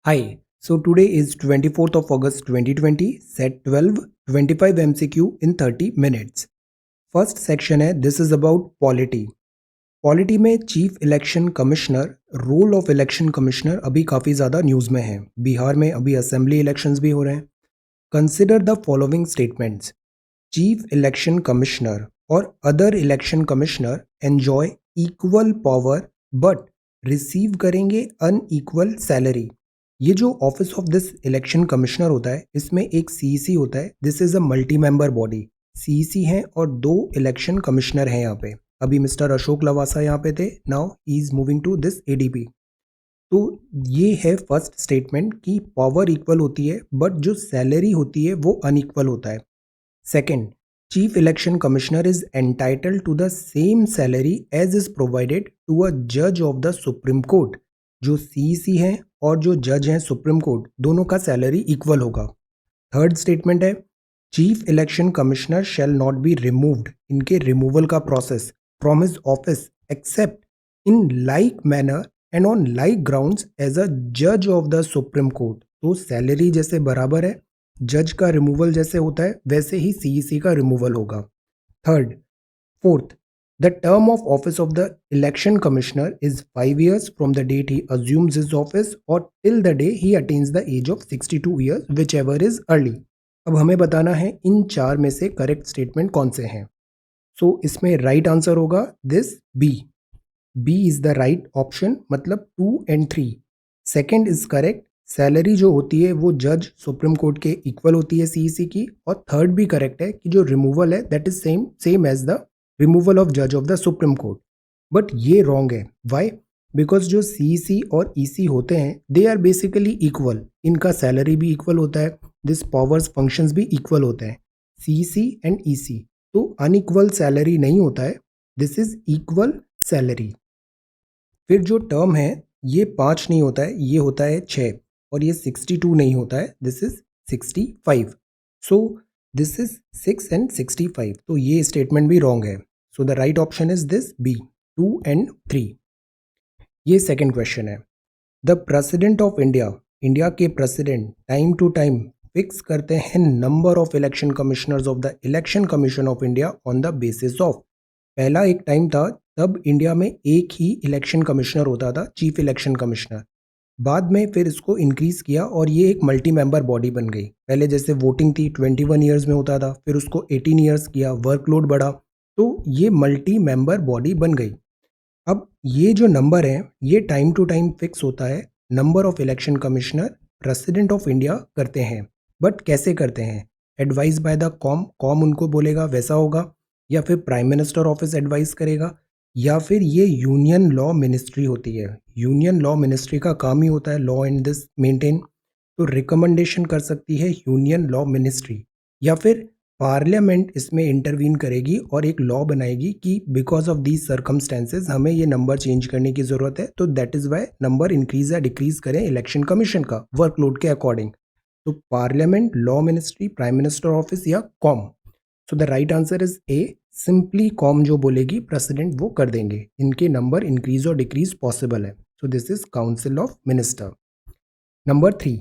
Hi, so today is 24th of August 2020, set 12, 25 MCQ in 30 minutes. First section है This is about polity. Polity में chief election commissioner, role of election commissioner अभी काफ़ी ज़्यादा news में है। बिहार में अभी असेंबली इलेक्शंस भी हो रहे हैं। Consider the following statements. Chief election commissioner और other election commissioner enjoy equal power but receive करेंगे अनइक्वल सैलरी। ये जो office of this election commissioner होता है, इसमें एक सीईसी होता है। This is a multi member body. CEC हैं और 2 इलेक्शन कमिश्नर हैं यहाँ पे। अभी मिस्टर अशोक लवासा यहाँ पे थे, now he is moving to this ADB. तो ये है फर्स्ट स्टेटमेंट कि पावर इक्वल होती है बट जो सैलरी होती है वो अनइक्वल होता है। Second, chief election commissioner is entitled to the same salary as is provided to a जज ऑफ द सुप्रीम कोर्ट। जो सीईसी हैं और जो जज हैं सुप्रीम कोर्ट, दोनों का सैलरी इक्वल होगा। थर्ड स्टेटमेंट है chief election commissioner shall not be removed, इनके रिमूवल का process from his office except in like manner and on like grounds as a जज ऑफ द सुप्रीम कोर्ट। तो salary जैसे बराबर है, जज का रिमूवल जैसे होता है, वैसे ही सीईसी का रिमूवल होगा। Third, fourth, the term of office of the election commissioner is 5 years from the date he assumes his office or till the day he attains the age of 62 years, whichever is early. अब हमें बताना है इन 4 में से correct statement कौन से हैं। So इसमें राइट आंसर होगा this B. B is the right option, मतलब 2 and 3। Second is correct, salary जो होती है वो जज सुप्रीम कोर्ट के इक्वल होती है सीईसी की। और थर्ड भी करेक्ट है कि जो रिमूवल है that is same as the removal of जज of the Supreme Court. But ये रॉन्ग है। वाई? बिकॉज जो सीईसी और ईसी होते हैं दे आर बेसिकली इक्वल, इनका सैलरी भी इक्वल होता है, दिस पावर्स फंक्शंस भी इक्वल होते हैं, सीईसी एंड ईसी। तो अनइक्वल सैलरी नहीं होता है, दिस इज इक्वल सैलरी। फिर जो टर्म है ये 5 नहीं होता है, ये होता है 6। और ये 62 नहीं होता है, this is 65। So this is 6 and 65। तो ये स्टेटमेंट भी रॉन्ग है। So the right option is this B, 2 and 3। ये सेकेंड क्वेश्चन है। The president of India, India के president time to time fix करते हैं number of election commissioners of the election commission of India on the basis of. पहला एक time था तब India में एक ही इलेक्शन कमिश्नर होता था, चीफ इलेक्शन कमिश्नर। बाद में फिर इसको इंक्रीज किया और ये एक मल्टी मेंबर बॉडी बन गई। पहले जैसे वोटिंग थी 21 ईयर्स में होता था, फिर उसको 18 ईयर्स किया, वर्कलोड बढ़ा, तो ये मल्टी मेंबर बॉडी बन गई। अब ये जो नंबर है ये टाइम टू टाइम फिक्स होता है, number of election commissioner president of India करते हैं। बट कैसे करते हैं? एडवाइस बाय द कॉम उनको बोलेगा वैसा होगा, या फिर प्राइम मिनिस्टर ऑफिस एडवाइस करेगा, या फिर ये यूनियन लॉ मिनिस्ट्री होती है। यूनियन लॉ मिनिस्ट्री का काम ही होता है लॉ एंड दिस मेंटेन। तो रिकमेंडेशन कर सकती है यूनियन लॉ मिनिस्ट्री, या फिर पार्लियामेंट इसमें इंटरवीन करेगी और एक लॉ बनाएगी कि बिकॉज ऑफ दीज सर्कमस्टेंसेज हमें ये नंबर चेंज करने की ज़रूरत है, तो that is why number increase या डिक्रीज करें इलेक्शन कमीशन का वर्कलोड के अकॉर्डिंग। तो parliament, law ministry, prime minister office या CoM. So the right answer is A, simply CoM जो बोलेगी प्रेसिडेंट वो कर देंगे, इनके नंबर इंक्रीज और डिक्रीज पॉसिबल है। So this is council of minister. Number 3,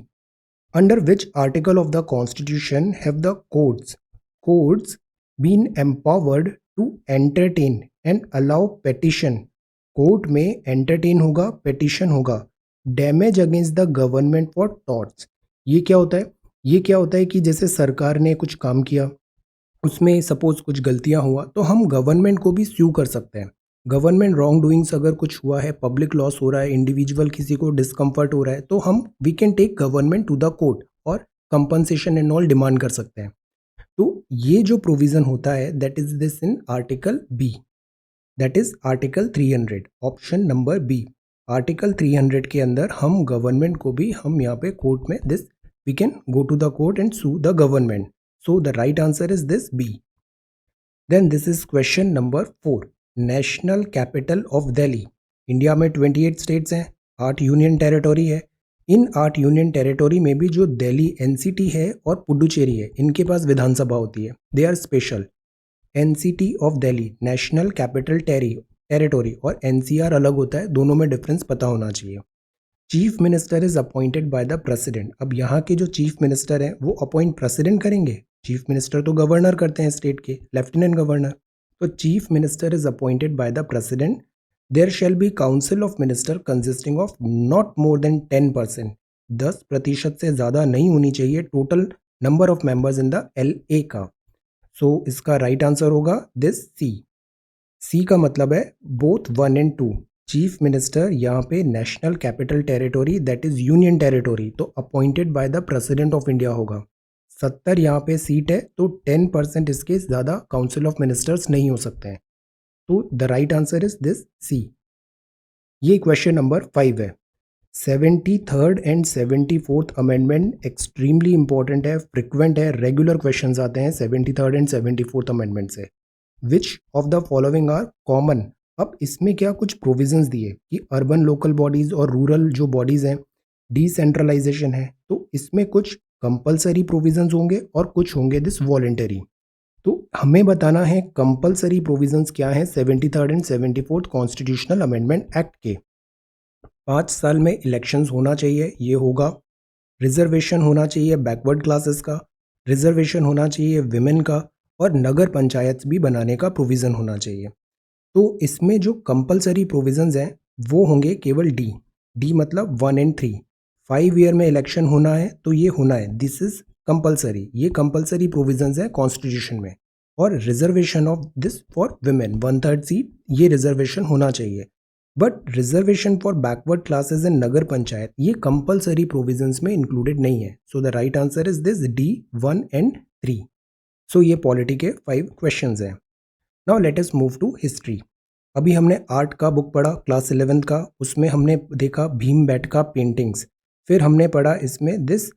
under which article of the constitution have the courts been empowered to entertain and allow petition। Court में entertain होगा, पेटिशन होगा, damage against the government for torts. ये क्या होता है? ये क्या होता है कि जैसे सरकार ने कुछ काम किया, उसमें सपोज कुछ गलतियां हुआ, तो हम गवर्नमेंट को भी स्यू कर सकते हैं। गवर्नमेंट रॉन्ग डूइंग्स अगर कुछ हुआ है, पब्लिक लॉस हो रहा है, इंडिविजुअल किसी को डिस्कम्फर्ट हो रहा है, तो हम we can take government to the court और कंपनसेशन एंड ऑल डिमांड कर सकते हैं। तो ये जो प्रोविजन होता है that is this in article B, that is article 300, option number B. Article 300 के अंदर हम गवर्नमेंट को भी, हम यहाँ पे कोर्ट में this we can go to the court and sue the government. So the right answer is this B. Then this is question number 4, national capital of Delhi. India में 28 स्टेट्स हैं, 8 यूनियन टेरिटोरी है। इन 8 union territory में भी जो Delhi NCT है और पुडुचेरी है, इनके पास विधानसभा होती है, they are special. NCT of Delhi, national capital territory, और एनसीआर अलग होता है, दोनों में डिफरेंस पता होना चाहिए। Chief minister is appointed by the president. अब यहाँ के जो चीफ मिनिस्टर हैं वो अपॉइंट प्रेसिडेंट करेंगे? चीफ मिनिस्टर तो गवर्नर करते हैं स्टेट के, लेफ्टिनेंट गवर्नर। तो chief minister is appointed by the president. There shall be council of minister consisting of not more than 10%। 10% से ज़्यादा नहीं होनी चाहिए total number of members in the LA का। सो इसका राइट आंसर होगा दिस सी का मतलब है बोथ 1 एंड 2। चीफ मिनिस्टर यहाँ पे national capital territory that is union territory, तो appointed by the president of India होगा। 70 यहाँ पे सीट है तो 10% इसके ज़्यादा काउंसिल ऑफ मिनिस्टर्स नहीं हो सकते हैं। तो the right answer is this C. ये क्वेश्चन नंबर 5 है। 73rd and 74th amendment extremely important है, फ्रिक्वेंट है, रेगुलर क्वेश्चंस आते हैं 73rd एंड 74th अमेंडमेंट से। Which of the following are common. अब इसमें क्या कुछ प्रोविजंस दिए कि अर्बन लोकल बॉडीज और रूरल जो बॉडीज हैं डिसेंट्रलाइजेशन है, तो इसमें कुछ कंपलसरी प्रोविजंस होंगे और कुछ होंगे दिस वॉलेंटरी। तो हमें बताना है कंपलसरी प्रोविजंस क्या है 73rd and 74th constitutional amendment act के। 5 साल में इलेक्शंस होना चाहिए, ये होगा। रिजर्वेशन होना चाहिए बैकवर्ड क्लासेस का, रिजर्वेशन होना चाहिए विमेन का, और नगर पंचायत भी बनाने का प्रोविज़न होना चाहिए। तो इसमें जो कंपलसरी प्रोविजंस हैं वो होंगे केवल डी मतलब 1 एंड 3। 5 ईयर में इलेक्शन होना है तो ये होना है, दिस इज कंपलसरी, ये कंपलसरी प्रोविजंस है कॉन्स्टिट्यूशन में। और reservation of this for women 1/3 seat, ये रिजर्वेशन होना चाहिए। But reservation for backward classes in नगर पंचायत ये कंपलसरी प्रोविजंस में इंक्लूडेड नहीं है। So the right answer is this D 1 and 3। सो ये पॉलिटी के 5 क्वेश्चंस हैं। Now let us move to history. अभी हमने आर्ट का बुक पढ़ा क्लास 11th का, उसमें हमने देखा भीमबेटका पेंटिंग्स। फिर हमने पढ़ा इसमें this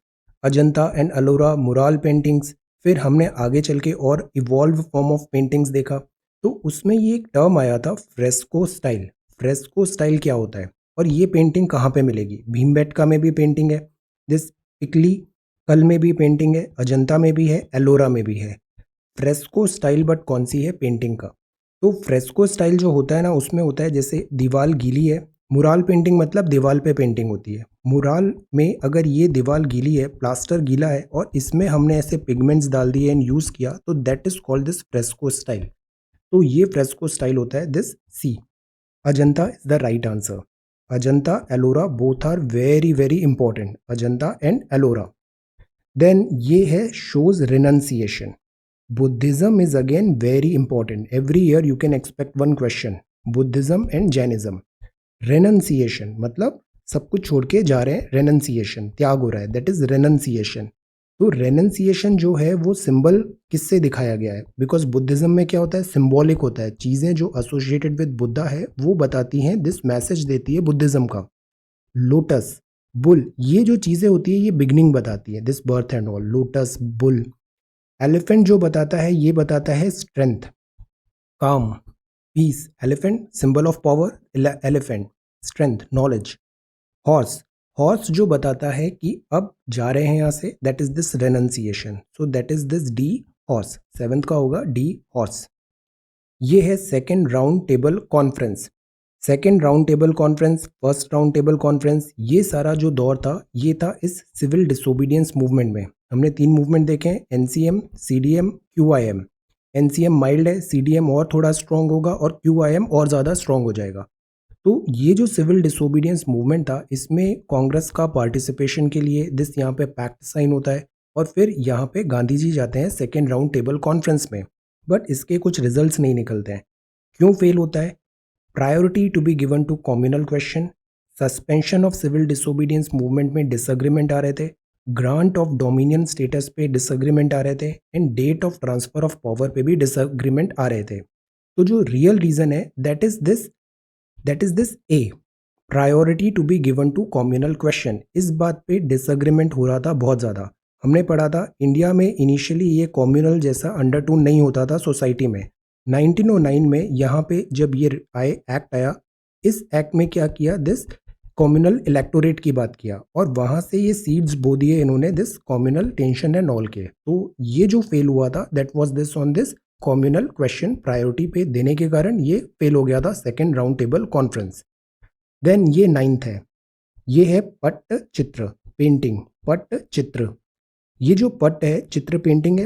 Ajanta and Ellora mural paintings. फिर हमने आगे चल के और इवॉल्व फॉर्म ऑफ पेंटिंग्स देखा, तो उसमें ये एक टर्म आया था फ्रेस्को स्टाइल। फ्रेस्को स्टाइल क्या होता है और ये पेंटिंग कहाँ पे मिलेगी? भीमबेटका में भी पेंटिंग है, दिस पिकली कल में भी पेंटिंग है, अजंता में भी है, एलोरा में भी है। फ्रेस्को स्टाइल बट कौन सी है पेंटिंग का? तो फ्रेस्को स्टाइल जो होता है ना, उसमें होता है जैसे दीवार गीली है, मुराल पेंटिंग मतलब दीवार पे पेंटिंग होती है। मुराल में अगर ये दीवार गीली है, प्लास्टर गीला है और इसमें हमने ऐसे पिगमेंट्स डाल दिए एंड यूज़ किया, तो that is called this fresco style. तो ये फ्रेस्को स्टाइल होता है this C. Ajanta is the right answer. Ajanta Ellora both are very very important, Ajanta and Ellora. Then ये है shows renunciation. Buddhism is again very important. Every year you can expect one question. Buddhism and Jainism. Renunciation मतलब सब कुछ छोड़ के जा रहे हैं, renunciation त्याग हो रहा है, that is renunciation. तो renunciation जो है वो सिंबल किससे दिखाया गया है? बिकॉज बुद्धिज्म में क्या होता है, सिंबॉलिक होता है, चीज़ें जो एसोसिएटेड विद बुद्धा है वो बताती हैं, दिस मैसेज देती है बुद्धिज्म का। लोटस, बुल, ये जो चीज़ें होती है ये बिगनिंग बताती है, this birth and all, lotus, bull. Elephant जो बताता है ये बताता है strength, calm, peace. Elephant symbol of power, elephant, strength, knowledge. Horse, horse जो बताता है कि अब जा रहे हैं यहाँ से, that is this renunciation. So that is this D horse. 7th का होगा डी हॉर्स। ये है second round table conference. Second round table conference, first round table conference, ये सारा जो दौर था ये था इस सिविल डिसोबीडियंस मूवमेंट में। हमने 3 मूवमेंट देखे हैं, एनसीएम, सीडीएम, क्यूआईएम। एनसीएम माइल्ड है, सीडीएम और थोड़ा स्ट्रांग होगा और क्यूआईएम और ज़्यादा स्ट्रांग हो जाएगा। तो ये जो सिविल डिसोबीडियंस मूवमेंट था इसमें कांग्रेस का पार्टिसिपेशन के लिए दिस यहाँ पे पैक्ट साइन होता है और फिर यहाँ पे गांधी जी जाते हैं सेकेंड राउंड टेबल कॉन्फ्रेंस में, बट इसके कुछ रिजल्ट्स नहीं निकलते हैं। क्यों फेल होता है? Priority to be given to communal question, suspension of civil disobedience movement में डिसएग्रीमेंट आ रहे थे, ग्रांट ऑफ डोमिनियन स्टेटस पे डिसएग्रीमेंट आ रहे थे and date of transfer of power पे भी डिसएग्रीमेंट आ रहे थे। तो जो रियल रीजन है that is this A, priority to be given to communal question. इस बात पे डिसएग्रीमेंट हो रहा था बहुत ज़्यादा। हमने पढ़ा था इंडिया में इनिशियली ये कॉम्युनल जैसा अंडरटोन नहीं होता था सोसाइटी में। 1909 में यहाँ पे जब ये एक्ट आया, इस एक्ट में क्या किया, दिस कॉम्युनल इलेक्टोरेट की बात किया और वहाँ से ये सीड्स बो दिए इन्होंने this communal tension and all के। तो ये जो फेल हुआ था that was this on this communal question, priority पे देने के कारण ये फेल हो गया था second round table conference. Then ये 9th है, ये है पट्टचित्र, पेंटिंग, पट्टचित्र। ये जो पट्ट है, चित्र पेंटिंग है,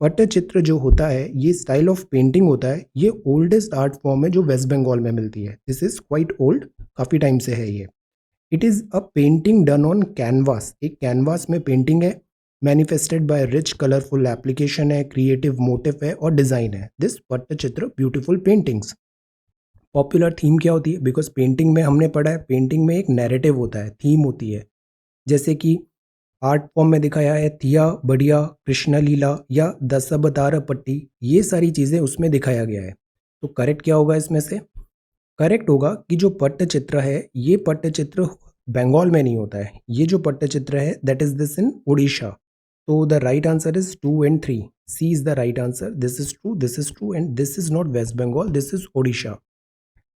पट्टचित्र जो होता है ये स्टाइल ऑफ पेंटिंग होता है। ये ओल्डेस्ट आर्ट फॉर्म है जो वेस्ट बंगाल में मिलती है। दिस इज क्वाइट ओल्ड, काफ़ी टाइम से है ये। It is a painting done on canvas, एक कैनवास में पेंटिंग है। Manifested by rich colourful application है, क्रिएटिव मोटिव है और डिज़ाइन है। This Pattachitra beautiful paintings. Popular theme क्या होती है? बिकॉज पेंटिंग में हमने पढ़ा है, पेंटिंग में एक नैरेटिव होता है, थीम होती है। जैसे कि आर्ट फॉर्म में दिखाया है थिया बढ़िया, कृष्ण लीला या दशावतार पट्टी, ये सारी चीज़ें उसमें दिखाया गया है। तो करेक्ट क्या होगा इसमें से? करेक्ट होगा कि जो पट्टचित्र है ये पट्टचित्र बंगाल में नहीं होता है। ये जो पट्टचित्र है that is this in Orissa. तो the right answer is 2 and 3। C is the right answer. This is true and this is not West Bengal, this is Orissa.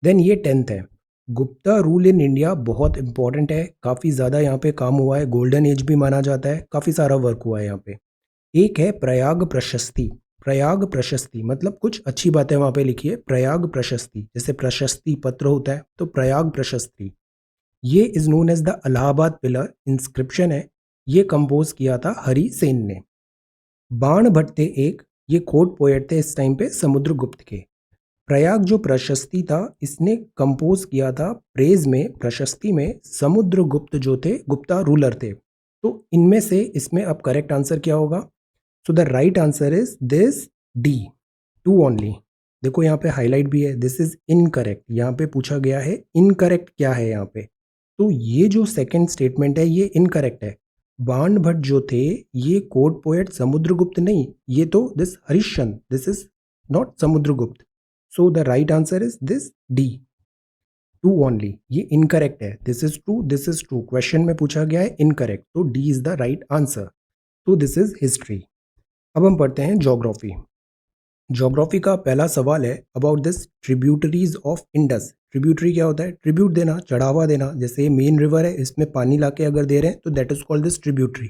Then ये 10th है। गुप्ता रूल इन इंडिया बहुत इंपॉर्टेंट है, काफ़ी ज़्यादा यहाँ पे काम हुआ है, गोल्डन एज भी माना जाता है, काफ़ी सारा वर्क हुआ है यहाँ पे। एक है प्रयाग प्रशस्ति। प्रयाग प्रशस्ति मतलब कुछ अच्छी बातें वहाँ पे लिखी है। प्रयाग प्रशस्ति, जैसे प्रशस्ति पत्र होता है तो प्रयाग प्रशस्ति। ये is known as the Allahabad pillar, inscription है। ये कंपोज किया था हरि सेन ने। बाण भट्ट थे एक, ये कोर्ट पोएट थे इस टाइम पे समुद्रगुप्त के। प्रयाग जो प्रशस्ति था इसने कंपोज किया था प्रेज में, प्रशस्ति में समुद्रगुप्त जो थे, गुप्ता रूलर थे। तो इनमें से इसमें अब करेक्ट आंसर क्या होगा? So the right answer is this D, 2 only. देखो यहाँ पे हाईलाइट भी है, दिस इज इनकरेक्ट। यहाँ पे पूछा गया है इनकरेक्ट क्या है यहाँ पे। तो ये जो सेकंड स्टेटमेंट है ये इनकरेक्ट है। बाण भट्ट जो थे ये कोर्ट पोएट समुद्रगुप्त नहीं, ये तो this Harishchandra, this is not Samudragupta. So the right answer is this D, 2 only. ये इनकरेक्ट है। This is true, this is true, question में पूछा गया है इनकरेक्ट, तो D is the right answer. तो दिस इज हिस्ट्री। अब हम पढ़ते हैं ज्योग्राफी। ज्योग्राफी का पहला सवाल है about this tributaries of Indus. Tributary क्या होता है? ट्रिब्यूट देना, चढ़ावा देना। जैसे मेन रिवर है, इसमें पानी लाके अगर दे रहे हैं तो that is called this tributary.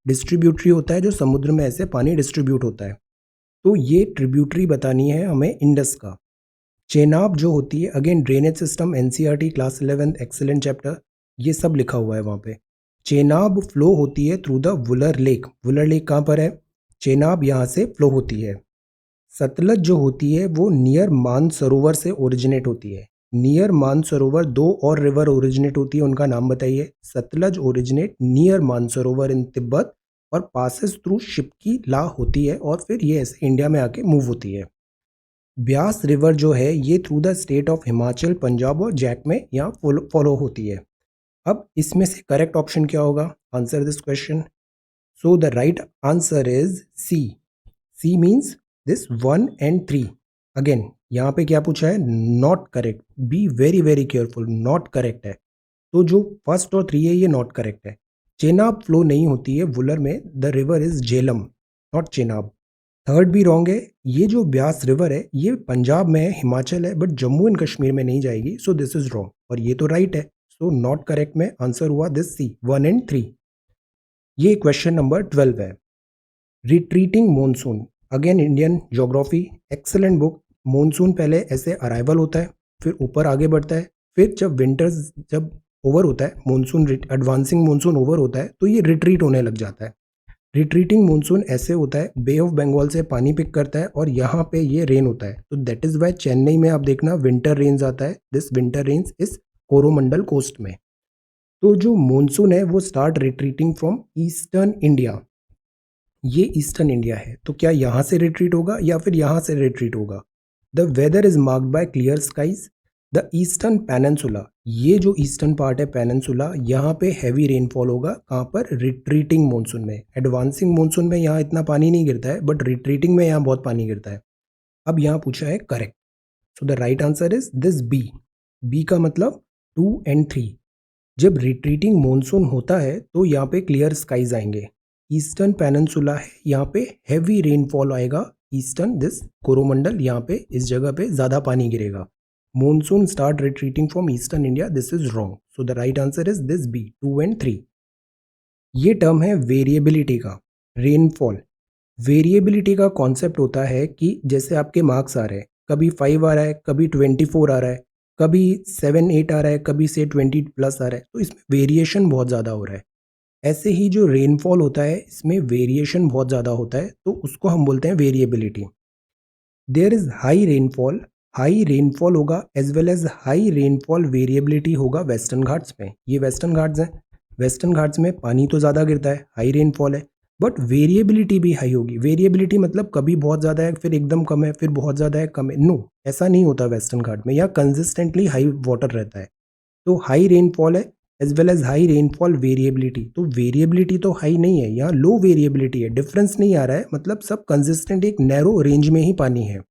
Distributary होता है जो समुद्र में ऐसे पानी डिस्ट्रीब्यूट होता है। तो ये ट्रिब्यूटरी बतानी है हमें इंडस का। चेनाब जो होती है, again drainage system, NCERT class 11 excellent chapter, ये सब लिखा हुआ है वहाँ पे। चेनाब फ्लो होती है through the Wular lake. Wular lake कहाँ पर है? चेनाब यहाँ से फ्लो होती है। सतलज जो होती है वो नियर मानसरोवर से ओरिजिनेट होती है। नियर मानसरोवर, 2 और रिवर ओरिजिनेट होती है, उनका नाम बताइए। सतलज ओरिजिनेट नियर मानसरोवर इन तिब्बत और पासेस थ्रू शिपकी ला होती है और फिर ये ऐसे इंडिया में आके मूव होती है। ब्यास रिवर जो है ये through the state of Himachal, Punjab और जैक में यहाँ फॉलो होती है। अब इसमें से करेक्ट ऑप्शन क्या होगा? Answer this question. So the right answer is C. C means this 1 and 3। Again यहाँ पे क्या पूछा है? Not correct. Be very very careful, not correct है। तो जो फर्स्ट और 3 है ये नॉट करेक्ट है। चेनाब फ्लो नहीं होती है वुलर में, the river is Jhelum, not Chenab. Third भी रॉन्ग है। ये जो ब्यास रिवर है ये पंजाब में है, हिमाचल है, बट जम्मू एंड कश्मीर में नहीं जाएगी, सो दिस इज रॉन्ग। और ये तो राइट है, सो नॉट करेक्ट में आंसर हुआ दिस सी, 1 and 3। ये क्वेश्चन नंबर 12 है। Retreating monsoon, again Indian geography, excellent book. Monsoon पहले ऐसे अराइवल होता है, फिर ऊपर आगे बढ़ता है, फिर जब विंटर्स जब ओवर होता है, मॉनसून एडवांसिंग मॉनसून ओवर होता है तो ये रिट्रीट होने लग जाता है। रिट्रीटिंग मॉनसून ऐसे होता है, बे ऑफ बंगाल से पानी पिक करता है और यहाँ पे ये रेन होता है। तो दैट इज वाई चेन्नई में आप देखना विंटर रेन्स आता है। This winter rains is Coromandel coast में। तो जो मॉनसून है वो start retreating from eastern India. ये ईस्टर्न इंडिया है, तो क्या यहाँ से रिट्रीट होगा या फिर यहाँ से रिट्रीट होगा? The weather is marked by clear skies. The eastern peninsula, ये जो ईस्टर्न पार्ट है पेनिनसुला, यहाँ पे हैवी रेनफॉल होगा। कहाँ पर? रिट्रीटिंग मॉनसून में। एडवांसिंग मॉनसून में यहाँ इतना पानी नहीं गिरता है, बट रिट्रीटिंग में यहाँ बहुत पानी गिरता है। अब यहाँ पूछा है correct, so the right answer is this B. B का मतलब 2 and 3। जब रिट्रीटिंग मॉनसून होता है तो यहाँ पे क्लियर स्काइज आएंगे। ईस्टर्न पेनिनसुला है, यहाँ पे हैवी रेनफॉल आएगा। ईस्टर्न दिस कोरोमंडल, यहाँ पे इस जगह पे ज़्यादा पानी गिरेगा। Monsoon start retreating from eastern India, this is wrong. So the right answer is this B, 2 and 3। ये टर्म है वेरिएबिलिटी का, रेनफॉल। वेरिएबिलिटी का कॉन्सेप्ट होता है कि जैसे आपके मार्क्स आ रहे हैं, कभी 5 आ रहा है, कभी 24 आ रहा है, कभी 7-8 आ रहा है, कभी से 20 प्लस आ रहा है, तो इसमें वेरिएशन बहुत ज़्यादा हो रहा है। ऐसे ही जो रेनफॉल होता है इसमें वेरिएशन बहुत ज़्यादा होता है, तो उसको हम बोलते हैं variability. There is high rainfall होगा as well as high rainfall variability होगा वेस्टर्न घाट्स में। ये वेस्टर्न घाट्स हैं, वेस्टर्न घाट्स में पानी तो ज़्यादा गिरता है, हाई रेनफॉल है, बट वेरिएबिलिटी भी हाई होगी। वेरिएबिलिटी मतलब कभी बहुत ज़्यादा है, फिर एकदम कम है, फिर बहुत ज़्यादा है, कम है। नो, ऐसा नहीं होता वेस्टर्न घाट में, यहाँ कंसिस्टेंटली हाई वाटर रहता है। तो हाई रेनफॉल है as well as high rainfall variability. तो वेरिएबिलिटी तो हाई नहीं है, यहाँ लो वेरिएबिलिटी है, डिफरेंस नहीं आ रहा है, मतलब सब कंसिस्टेंट एक नैरो रेंज में ही पानी है।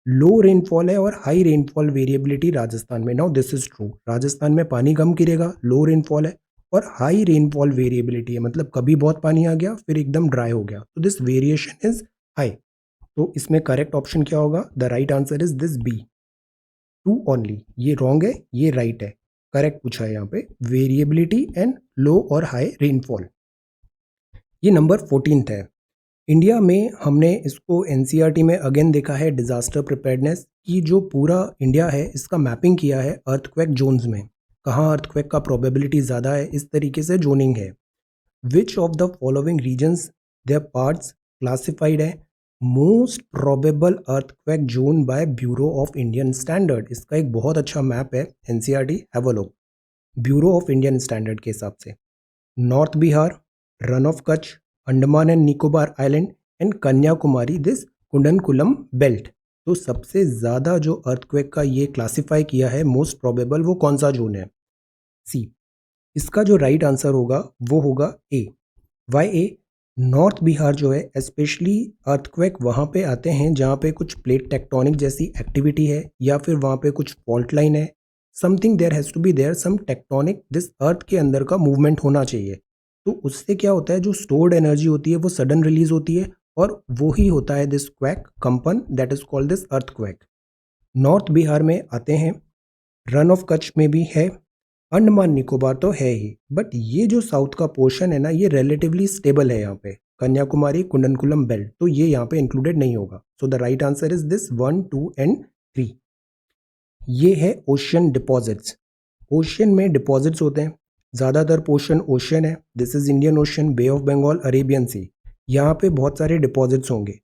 लो रेनफॉल है और हाई रेनफॉल वेरिएबिलिटी राजस्थान में। Now this is true, Rajasthan में पानी कम गिरेगा, लो रेनफॉल है, और हाई रेनफॉल वेरिएबिलिटी है, मतलब कभी बहुत पानी आ गया फिर एकदम ड्राई हो गया, तो दिस वेरिएशन इज हाई। तो इसमें करेक्ट ऑप्शन क्या होगा? The right answer is this B, two only. ये रॉन्ग है, ये राइट है। करेक्ट पूछा है यहाँ पे, वेरिएबिलिटी एंड लो और हाई रेनफॉल। ये नंबर 14 है। इंडिया में हमने इसको एनसीईआरटी में अगेन देखा है, डिजास्टर प्रिपेयर्डनेस की जो पूरा इंडिया है इसका मैपिंग किया है अर्थक्वेक जोन्स में, कहाँ अर्थक्वेक का प्रोबेबिलिटी ज़्यादा है, इस तरीके से जोनिंग है। Which of the following regions their parts classified है most probable earthquake zone by Bureau of Indian Standard. इसका एक बहुत अच्छा मैप है NCERT, have a look, Bureau of Indian Standard के हिसाब से। North Bihar, Rann of Kutch, Andaman and Nicobar Island and Kanyakumari, this Kudankulam belt. तो सबसे ज़्यादा जो अर्थक्वेक का ये क्लासिफाई किया है मोस्ट प्रोबेबल, वो कौन सा जोन है? सी। इसका जो राइट आंसर होगा वो होगा ए। वाई ए? नॉर्थ बिहार जो है स्पेशली अर्थक्वेक वहाँ पे आते हैं जहाँ पे कुछ प्लेट टेक्टोनिक जैसी एक्टिविटी है, या फिर वहाँ पे कुछ फॉल्ट लाइन है, something there has to be there, some tectonic, this earth के अंदर का मूवमेंट होना चाहिए। तो उससे क्या होता है, जो स्टोर्ड एनर्जी होती है वो सडन रिलीज होती है, और वो ही होता है दिस क्वैक कंपन, that is called this earthquake. North Bihar में आते हैं, रन ऑफ कच्छ में भी है, अंडमान निकोबार तो है ही, बट ये जो साउथ का पोर्शन है ना ये रिलेटिवली स्टेबल है यहाँ पे, कन्याकुमारी कुंडनकुलम बेल्ट, तो ये यहाँ पे इंक्लूडेड नहीं होगा। So the right answer is this 1, 2 and 3। ये है ओशियन डिपॉजिट्स। ओशियन में डिपॉजिट्स होते हैं, ज़्यादातर पोर्शन ओशियन है, this is Indian Ocean, Bay of Bengal, Arabian Sea, यहाँ पे बहुत सारे डिपॉजिट्स होंगे।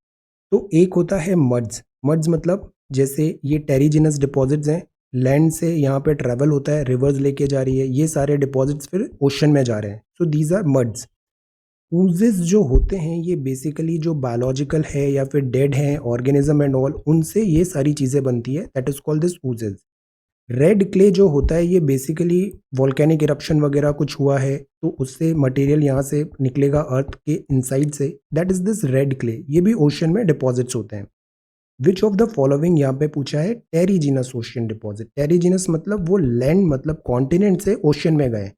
तो एक होता है मड्स। मड्स मतलब जैसे ये टेरिजिनस डिपॉजिट्स हैं, लैंड से यहाँ पे ट्रैवल होता है, रिवर्स लेके जा रही है, ये सारे डिपॉजिट्स फिर ओशन में जा रहे हैं, सो दीज आर मड्स। ऊजेस जो होते हैं ये बेसिकली जो बायोलॉजिकल है या फिर डेड हैं ऑर्गेनिज्म एंड ऑल, उनसे ये सारी चीज़ें बनती है, that is called this oozes. Red clay जो होता है ये बेसिकली वॉल्केनिक इरप्शन वगैरह कुछ हुआ है तो उससे मटेरियल यहाँ से निकलेगा अर्थ के इनसाइड से, that is this red clay, ये भी ओशन में डिपॉजिट्स होते हैं। विच ऑफ द फॉलोइंग यहाँ पे पूछा है, टेरिजिनस ओशियन डिपॉजिट। टेरिजिनस मतलब वो लैंड, मतलब कॉन्टिनेंट से ओशन में गए,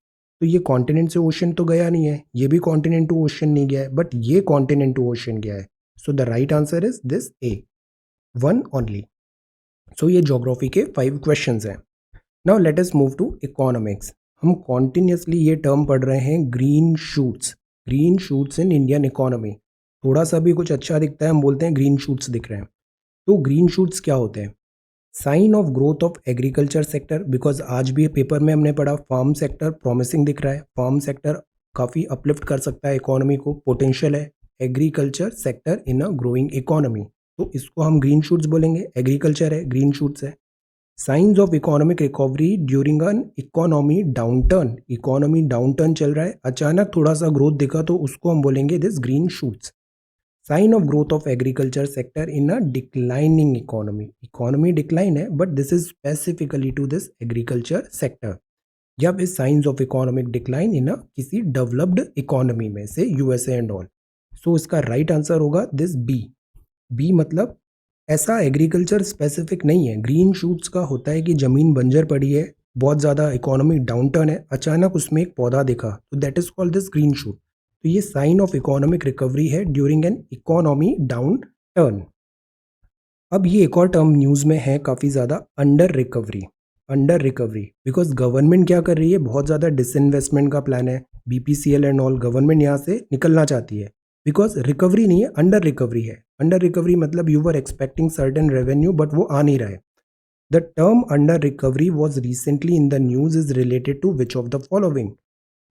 तो ये कॉन्टिनेंट से ओशन तो गया नहीं है, ये भी कॉन्टिनेंट टू ओशन नहीं गया है, बट ये कॉन्टिनेंट टू ओशन गया है। So the right answer is this A, 1 only. So ये ज्योग्राफी के 5 क्वेश्चंस हैं। Now let us move to economics. हम कॉन्टिन्यूसली ये टर्म पढ़ रहे हैं, green shoots, green shoots in Indian economy. थोड़ा सा भी कुछ अच्छा दिखता है हम बोलते हैं ग्रीन शूट्स दिख रहे हैं। तो ग्रीन शूट्स क्या होते हैं? Sign of growth of agriculture sector, because आज भी पेपर में हमने पढ़ा फार्म सेक्टर प्रॉमिसिंग दिख रहा है, फार्म सेक्टर काफ़ी अपलिफ्ट कर सकता है इकोनॉमी को, पोटेंशियल है agriculture sector in a growing economy, तो इसको हम ग्रीन शूट्स बोलेंगे। एग्रीकल्चर है, ग्रीन शूट्स है। Science of economic recovery during an economy downturn, economy downturn चल रहा है, अचानक थोड़ा सा ग्रोथ दिखा तो उसको हम बोलेंगे this green shoots. Sign of growth of agriculture sector in a declining economy, economy decline है but this is specifically to this agriculture sector. या फिर signs of economic decline in a किसी डेवलप्ड इकोनॉमी में से USA and all. So इसका right answer होगा this B. B मतलब ऐसा एग्रीकल्चर स्पेसिफिक नहीं है, ग्रीन शूट्स का होता है कि ज़मीन बंजर पड़ी है, बहुत ज़्यादा इकोनॉमिक डाउनटर्न है, अचानक उसमें एक पौधा दिखा तो that is called this green shoot. तो ये साइन ऑफ इकोनॉमिक रिकवरी है during an economy down turn. अब ये एक और टर्म न्यूज़ में है काफ़ी ज़्यादा, under recovery. Under recovery because government क्या कर रही है, बहुत ज़्यादा डिसइन्वेस्टमेंट का प्लान है, बीपीसीएल एंड ऑल, गवर्नमेंट यहाँ से निकलना चाहती है, बिकॉज रिकवरी नहीं है, अंडर रिकवरी है। अंडर रिकवरी मतलब you were expecting certain revenue but वो आ नहीं रहा है। The term under recovery was recently in the news is related to which of the following?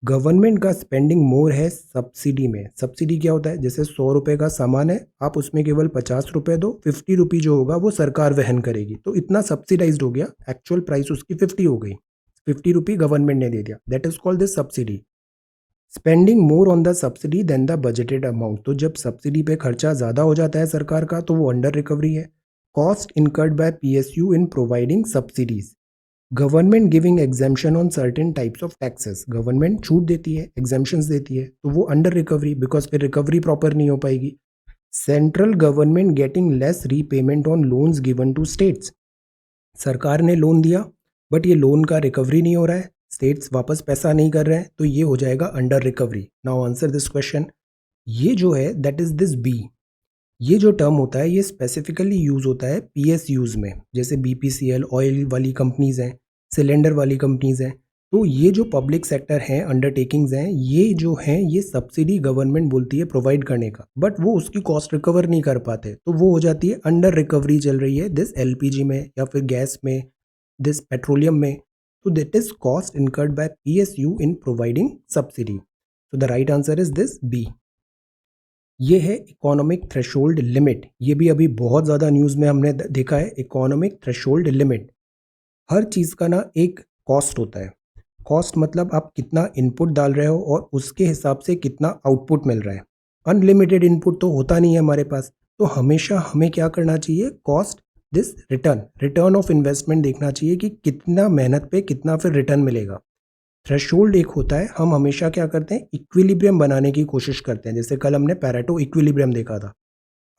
Government का स्पेंडिंग मोर है सब्सिडी में. सब्सिडी क्या होता है? जैसे 100 रुपये का सामान है, आप उसमें केवल 50 रुपये दो, 50 रुपी जो होगा वो सरकार वहन करेगी. तो इतना सब्सिडाइज्ड हो गया, एक्चुअल प्राइस उसकी 50 हो गई, 50 रुपी गवर्नमेंट ने दे दिया. That is called this subsidy. Spending more on the subsidy than the budgeted amount. तो जब सब्सिडी पे खर्चा ज़्यादा हो जाता है सरकार का तो वो अंडर रिकवरी है. Cost incurred by PSU in providing subsidies. Government giving exemption on certain types of taxes. Government छूट देती है, एग्जाम्शंस देती है, तो वो अंडर रिकवरी, बिकॉज फिर रिकवरी प्रॉपर नहीं हो पाएगी. Central government getting less repayment on loans given to states. सरकार ने लोन दिया बट ये लोन का रिकवरी नहीं हो रहा है, स्टेट्स वापस पैसा नहीं कर रहे हैं, तो ये हो जाएगा under recovery. Now answer this question. ये जो है दैट इज दिस बी. ये जो टर्म होता है ये स्पेसिफिकली यूज़ होता है PSUs में, जैसे BPCL ऑयल वाली कंपनीज़ हैं, सिलेंडर वाली कंपनीज़ हैं. तो ये जो पब्लिक सेक्टर हैं, अंडरटेकिंग्स हैं, ये जो हैं ये सब्सिडी गवर्नमेंट बोलती है प्रोवाइड करने का, बट वो उसकी कॉस्ट रिकवर नहीं कर पाते, तो वो हो जाती है अंडर रिकवरी चल रही है दिस LPG में या फिर गैस में, दिस पेट्रोलियम में. तो that is cost incurred by PSU in providing subsidy. तो the right answer is this B. ये है इकोनॉमिक थ्रेशोल्ड लिमिट. ये भी अभी बहुत ज़्यादा न्यूज़ में हमने देखा है. इकोनॉमिक थ्रेशोल्ड लिमिट, हर चीज़ का ना एक कॉस्ट होता है. कॉस्ट मतलब आप कितना इनपुट डाल रहे हो और उसके हिसाब से कितना आउटपुट मिल रहा है. अनलिमिटेड इनपुट तो होता नहीं है हमारे पास, तो हमेशा हमें क्या करना चाहिए? Cost this return of investment देखना चाहिए कि कितना मेहनत पे कितना फिर रिटर्न मिलेगा. थ्रेशोल्ड एक होता है, हम हमेशा क्या करते हैं? इक्विलिब्रियम बनाने की कोशिश करते हैं. जैसे कल हमने पैरेटो इक्विलिब्रियम देखा था.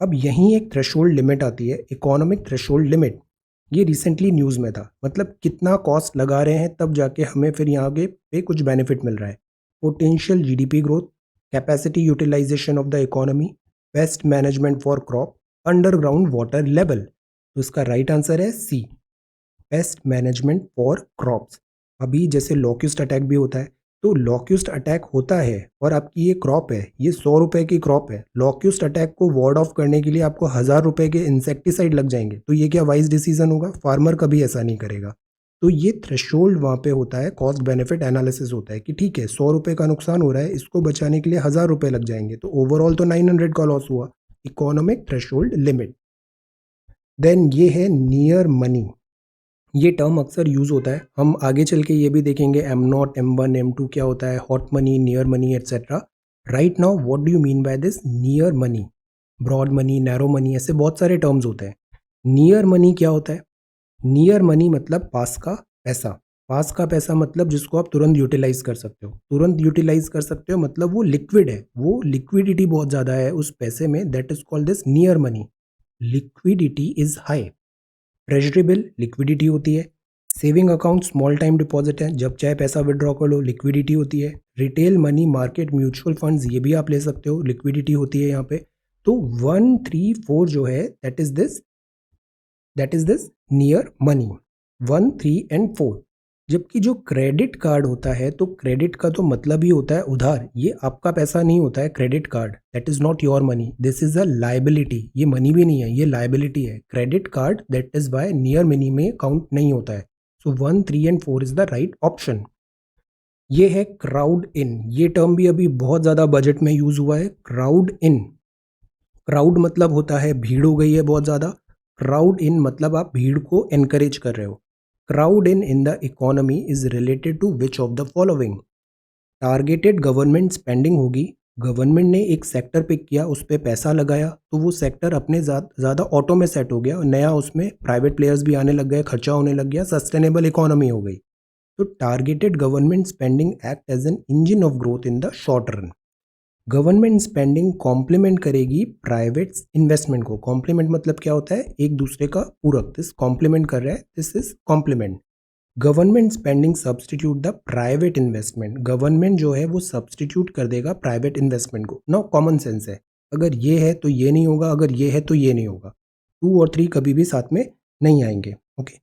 अब यहीं एक थ्रेशोल्ड लिमिट आती है, इकोनॉमिक थ्रेशोल्ड लिमिट. ये रिसेंटली न्यूज़ में था. मतलब कितना कॉस्ट लगा रहे हैं तब जाके हमें फिर यहाँ पे कुछ बेनिफिट मिल रहा है. Potential GDP growth, capacity utilization of the economy, best management for crop, underground water level. तो इसका राइट आंसर है C, best management for crops. अभी जैसे लॉक्यूस्ट अटैक भी होता है, तो लॉक्यूस्ट अटैक होता है और आपकी ये क्रॉप है, ये 100 रुपये की क्रॉप है. लॉक्यूस्ट अटैक को वार्ड ऑफ करने के लिए आपको 1000 रुपये के इंसेक्टिसाइड लग जाएंगे. तो ये क्या वाइज डिसीजन होगा? फार्मर कभी ऐसा नहीं करेगा. तो ये थ्रेशोल्ड वहाँ पे होता है, कॉस्ट बेनिफिट एनालिसिस होता है कि ठीक है 100 रुपये का नुकसान हो रहा है, इसको बचाने के लिए 1000 रुपये लग जाएंगे, तो ओवरऑल तो 900 का लॉस हुआ. Economic threshold limit. देन ये है नियर मनी. ये टर्म अक्सर यूज़ होता है, हम आगे चल के ये भी देखेंगे M0, M1, M2 क्या होता है, hot money, near money etcetera. Right now what do you mean by this near money? Broad money, narrow money, ऐसे बहुत सारे टर्म्स होते हैं. नियर मनी क्या होता है? नियर मनी मतलब पास का पैसा. पास का पैसा मतलब जिसको आप तुरंत यूटिलाइज कर सकते हो. तुरंत यूटिलाइज कर सकते हो मतलब वो लिक्विड है, वो लिक्विडिटी बहुत ज़्यादा है उस पैसे में, that is called this near money. Liquidity is high. Treasury bill liquidity होती है. Saving account small time deposit है, जब चाहे पैसा विड्रॉ कर लो, लिक्विडिटी होती है. Retail money market mutual funds ये भी आप ले सकते हो, लिक्विडिटी होती है यहाँ पे. तो 1, 3, 4 जो है that is this near money. 1, 3 and 4. जबकि जो क्रेडिट कार्ड होता है, तो क्रेडिट का तो मतलब ही होता है उधार. ये आपका पैसा नहीं होता है credit card, that is not your money, this is a liability. ये मनी भी नहीं है, ये लाइबिलिटी है. Credit card that is why near money में काउंट नहीं होता है. So 1, 3 and 4 is the right option. ये है क्राउड इन. ये टर्म भी अभी बहुत ज़्यादा बजट में यूज हुआ है. क्राउड इन, क्राउड मतलब होता है भीड़ हो गई है बहुत ज़्यादा. क्राउड इन मतलब आप भीड़ को एनकरेज कर रहे हो. Crowd in the economy is related to which of the following? Targeted government spending होगी. गवर्नमेंट ने एक सेक्टर पिक किया, उस पर पैसा लगाया, तो वो सेक्टर अपने ज़्यादा ऑटो में सेट हो गया और नया उसमें प्राइवेट प्लेयर्स भी आने लग गए, खर्चा होने लग गया, सस्टेनेबल इकोनॉमी हो गई. तो targeted government spending act as an engine of growth in the short run. Government spending complement करेगी प्राइवेट इन्वेस्टमेंट को. कॉम्प्लीमेंट मतलब क्या होता है? एक दूसरे का पूरक. दिस कॉम्प्लीमेंट कर रहा है, this is complement. Government spending substitute the private investment. Government जो है वो सब्सटीट्यूट कर देगा प्राइवेट इन्वेस्टमेंट को. नाउ कॉमन सेंस है, अगर ये है तो ये नहीं होगा, अगर ये है तो ये नहीं होगा. 2 और 3 कभी भी साथ में नहीं आएंगे. ओके,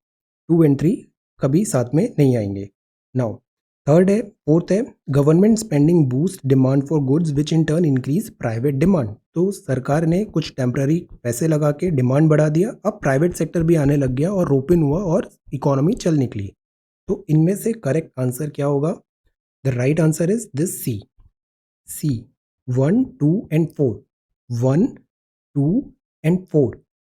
2 एंड 3 कभी साथ में नहीं आएंगे. नाउ थर्ड है, फोर्थ है, government spending boost demand for goods which in turn increase private demand. तो सरकार ने कुछ टेम्पररी पैसे लगा के डिमांड बढ़ा दिया, अब प्राइवेट सेक्टर भी आने लग गया और रोप इन हुआ और इकोनॉमी चल निकली। तो इनमें से करेक्ट आंसर क्या होगा? The right answer is this C. C 1, 2 and 4, 1, 2 and 4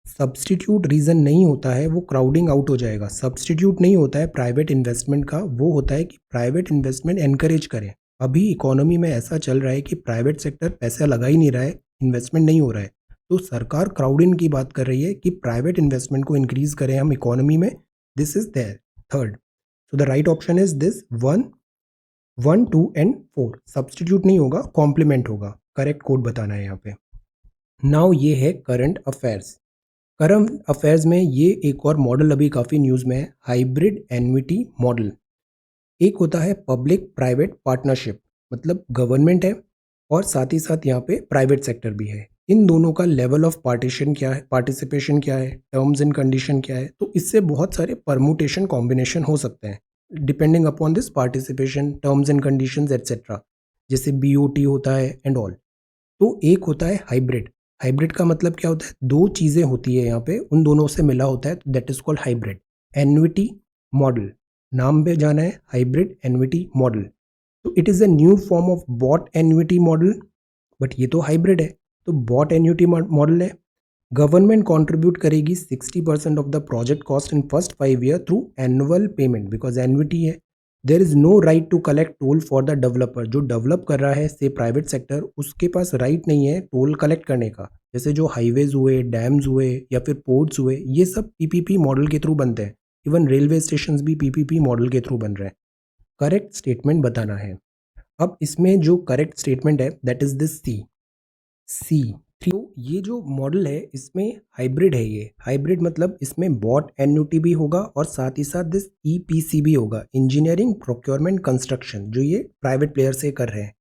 substitute reason नहीं होता है, वो क्राउडिंग आउट हो जाएगा। सब्स्टिट्यूट नहीं होता है प्राइवेट इन्वेस्टमेंट का, वो होता है कि प्राइवेट इन्वेस्टमेंट एनकरेज करें। अभी इकोनॉमी में ऐसा चल रहा है कि प्राइवेट सेक्टर पैसा लगा ही नहीं रहा है, इन्वेस्टमेंट नहीं हो रहा है, तो सरकार क्राउडिंग की बात कर रही है कि प्राइवेट इन्वेस्टमेंट को इंक्रीज करें हम इकोनॉमी में। This is there third. So the right option is this 1, 1, 2 and 4 substitute नहीं होगा, कॉम्प्लीमेंट होगा। करेक्ट कोड बताना है यहाँ पे। नाउ ये है करंट अफेयर्स। करंट अफेयर्स में ये एक और मॉडल अभी काफ़ी न्यूज़ में है, हाइब्रिड एन्युटी मॉडल। एक होता है पब्लिक प्राइवेट पार्टनरशिप, मतलब गवर्नमेंट है और साथ ही साथ यहाँ पे प्राइवेट सेक्टर भी है। इन दोनों का लेवल ऑफ पार्टीशन क्या है, पार्टिसिपेशन क्या है, टर्म्स एंड कंडीशन क्या है, तो इससे बहुत सारे परमुटेशन कॉम्बिनेशन हो सकते हैं depending upon this participation, terms and conditions etcetera, जैसे बीओटी होता है एंड ऑल। तो एक होता है हाइब्रिड। हाइब्रिड का मतलब क्या होता है? दो चीज़ें होती है यहाँ पे, उन दोनों से मिला होता है, तो that is called hybrid. Annuity model, नाम पे जाना है, हाइब्रिड एन्युटी मॉडल। तो it is a new form of BOT annuity model, but ये तो हाइब्रिड है। तो बॉट एन्युटी मॉडल है, गवर्नमेंट कंट्रीब्यूट करेगी 60% of the project cost in first 5 year through annual payment, because annuity है। There is no right to collect toll for the developer. जो develop कर रहा है से प्राइवेट सेक्टर, उसके पास राइट नहीं है टोल कलेक्ट करने का। जैसे जो हाईवेज हुए, डैम्स हुए या फिर पोर्ट्स हुए, ये सब पीपीपी मॉडल के थ्रू बनते हैं। इवन रेलवे स्टेशन भी पीपीपी मॉडल के थ्रू बन रहे हैं। करेक्ट स्टेटमेंट बताना है। अब इसमें जो करेक्ट स्टेटमेंट है that is this C. C three. तो ये जो मॉडल है इसमें हाइब्रिड है। ये हाइब्रिड मतलब इसमें बॉट एन्युटी भी होगा और साथ ही साथ दिस ईपीसी भी होगा, इंजीनियरिंग प्रोक्योरमेंट कंस्ट्रक्शन, जो ये प्राइवेट प्लेयर से कर रहे हैं।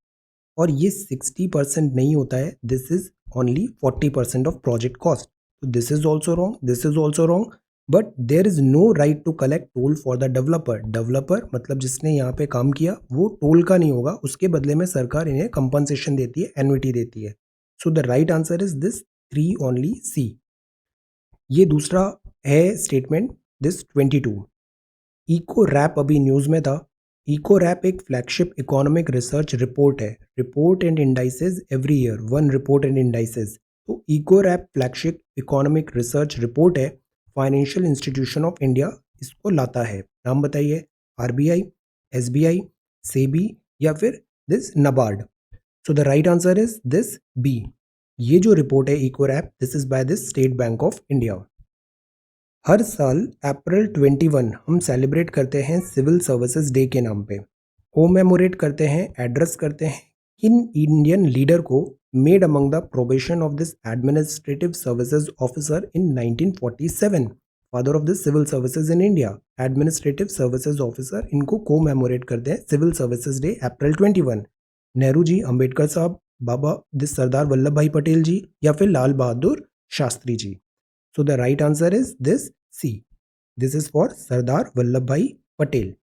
और ये 60% नहीं होता है, this is only 40% of project cost. तो this is also wrong, this is also wrong. But there is no right to collect toll for the developer. Developer मतलब जिसने यहाँ पे काम किया, वो टोल का नहीं होगा, उसके बदले में सरकार इन्हें कंपनसेशन देती है, एन्युटी देती है। So the right answer is this 3 only C. ये दूसरा है स्टेटमेंट दिस 22। इको रैप अभी न्यूज़ में था। इको रैप एक फ्लैगशिप इकोनॉमिक रिसर्च रिपोर्ट है, report and indices every year, one report and indices. तो Ecowrap flagship economic research report है, फाइनेंशियल इंस्टीट्यूशन ऑफ इंडिया इसको लाता है। नाम बताइए, आरबीआई, एसबीआई, सेबी या फिर this NABARD. So the right answer is this B. ये जो रिपोर्ट है Ecowrap, this is by this State Bank of India. हर साल अप्रैल 21 हम सेलिब्रेट करते हैं सिविल सर्विसेज डे के नाम पे। कोमेमोरेट करते हैं, एड्रेस करते हैं किन इंडियन लीडर को made among the probation of this administrative services officer in 1947, father of this civil services in India, administrative services officer, इनको कोमेमोरेट करते हैं civil services day April 21। Nehru ji, Ambedkar Sahab, बाबा दिस सरदार वल्लभ भाई पटेल जी या फिर Lal Bahadur Shastri ji. So the right answer is this C. This is for Sardar Vallabh Bhai Patel.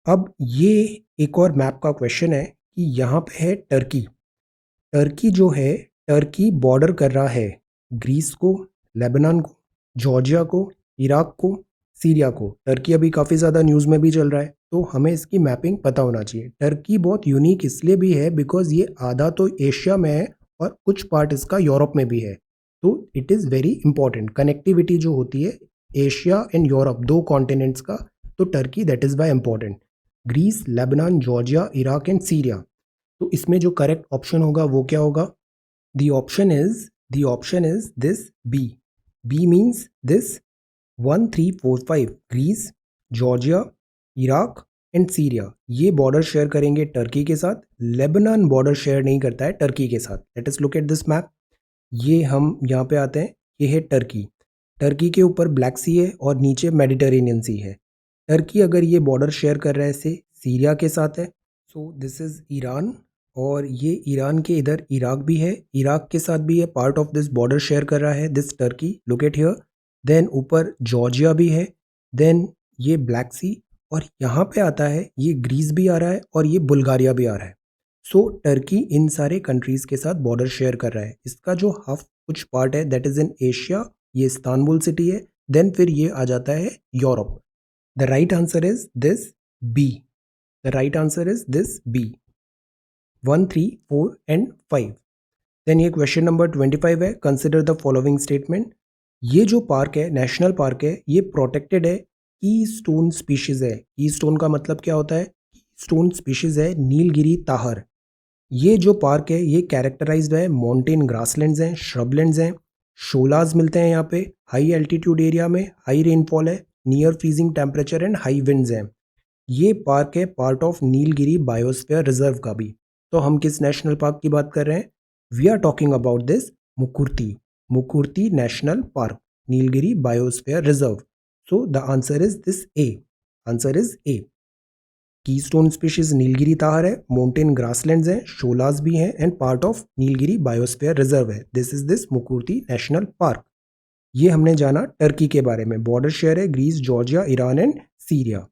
अब ये एक और मैप का क्वेश्चन है कि यहाँ पे है टर्की। टर्की जो है, टर्की बॉर्डर कर रहा है ग्रीस को, लेबनान को, जॉर्जिया को, इराक को, सीरिया को। टर्की अभी काफ़ी ज़्यादा न्यूज़ में भी चल रहा है, तो हमें इसकी मैपिंग पता होना चाहिए। टर्की बहुत यूनिक इसलिए भी है बिकॉज ये आधा तो एशिया में है और कुछ पार्ट इसका यूरोप में भी है। तो it is very important, connectivity जो होती है एशिया एंड यूरोप, दो कॉन्टिनेंट्स का, तो Turkey that is by important. Greece, Lebanon, Georgia, Iraq and Syria. तो इसमें जो करेक्ट ऑप्शन होगा वो क्या होगा? The option is this B. B means this 1, 3, 4, 5, Greece, Georgia, Iraq and Syria ये बॉर्डर शेयर करेंगे टर्की के साथ। लेबनान बॉर्डर शेयर नहीं करता है टर्की के साथ। Let us look at this map. ये हम यहाँ पे आते हैं, ये है टर्की। टर्की के ऊपर ब्लैक सी है और नीचे मेडिटेरेनियन सी है। टर्की अगर ये बॉर्डर शेयर कर रहा है से सीरिया के साथ है, सो दिस इज़ ईरान, और ये ईरान के इधर इराक भी है, इराक के साथ भी है, part of this border share कर रहा है this Turkey, look at here. Then ऊपर जॉर्जिया भी है, देन ये ब्लैक सी, और यहाँ पे आता है ये ग्रीस भी आ रहा है और ये बुल्गारिया भी आ रहा है। सो टर्की इन सारे कंट्रीज के साथ बॉर्डर शेयर कर रहा है. इसका जो हाफ कुछ पार्ट है दैट इज इन एशिया, ये इस्तांबुल सिटी है. देन फिर ये आ जाता है Europe. The right answer is this B. The right answer is this B. 1, 3, 4 and 5. Then ये क्वेश्चन नंबर 25 है. Consider the following statement. ये जो पार्क है, नेशनल पार्क है, ये प्रोटेक्टेड है की स्टोन स्पीशीज है. की स्टोन का मतलब क्या होता है? स्टोन स्पीशीज है नीलगिरी ताहर. ये जो पार्क है ये कैरेक्टराइज्ड है माउंटेन ग्रासलैंड्स हैं, श्रबलैंड्स हैं, शोलाज मिलते हैं यहाँ पे, हाई एल्टीट्यूड एरिया में हाई रेनफॉल है, near freezing temperature and high winds हैं. ये पार्क है part of Nilgiri Biosphere reserve का भी. तो हम किस नेशनल पार्क की बात कर रहे हैं? We are talking about this Mukurthi. Mukurthi National Park, Nilgiri Biosphere Reserve. So the answer is this A. Answer is A. Keystone species Nilgiri tahr है, माउंटेन ग्रासलैंड्स हैं, शोलाज भी हैं and part of Nilgiri Biosphere Reserve है. This is this Mukurthi National Park. ये हमने जाना Turkey के बारे में. बॉर्डर शेयर है Greece, Georgia, Iran and Syria.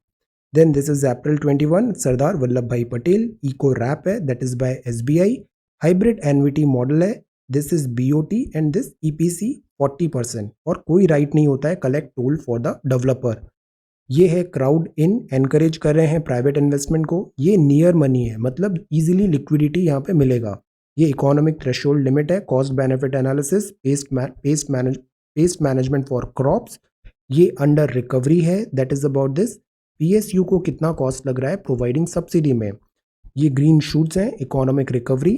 Then this is April 21, Sardar Vallabh Bhai Patel. Ecowrap है that is by SBI. Hybrid annuity model है. This is BOT and this EPC 40%. और कोई राइट नहीं होता है collect toll for the developer. ये है क्राउड इन, एनकरेज कर रहे हैं प्राइवेट इन्वेस्टमेंट को. ये नियर मनी है मतलब इजीली लिक्विडिटी यहाँ पे मिलेगा. ये इकोनॉमिक थ्रेशोल्ड लिमिट है. Cost benefit analysis, pest management for crops. ये अंडर रिकवरी है that is about this. PSU को कितना कॉस्ट लग रहा है प्रोवाइडिंग सब्सिडी में. ये ग्रीन शूट्स हैं, economic recovery.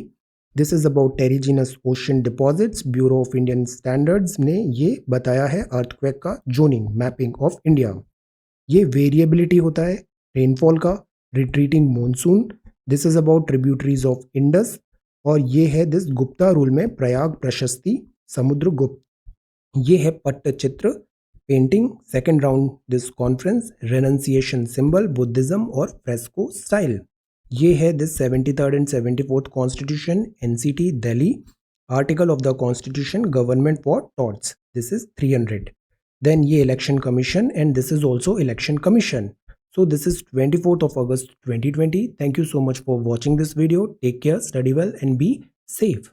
This is about terrigenous ocean deposits. Bureau of Indian Standards ने ये बताया है अर्थक्वेक का जोनिंग, मैपिंग ऑफ इंडिया. ये वेरिएबिलिटी होता है रेनफॉल का. Retreating monsoon. This is about tributaries of Indus. और ये है दिस गुप्ता रूल में प्रयाग प्रशस्ति, समुद्रगुप्त. ये है Pattachitra painting, second round this conference, renunciation symbol, Buddhism और फ्रेस्को स्टाइल. ये है this 73rd and 74th constitution, NCT Delhi. Article of the constitution, government for torts. This is 300. Then ये election commission and this is also election commission. So this is 24th of August 2020. Thank you so much for watching this video. Take care, study well and be safe.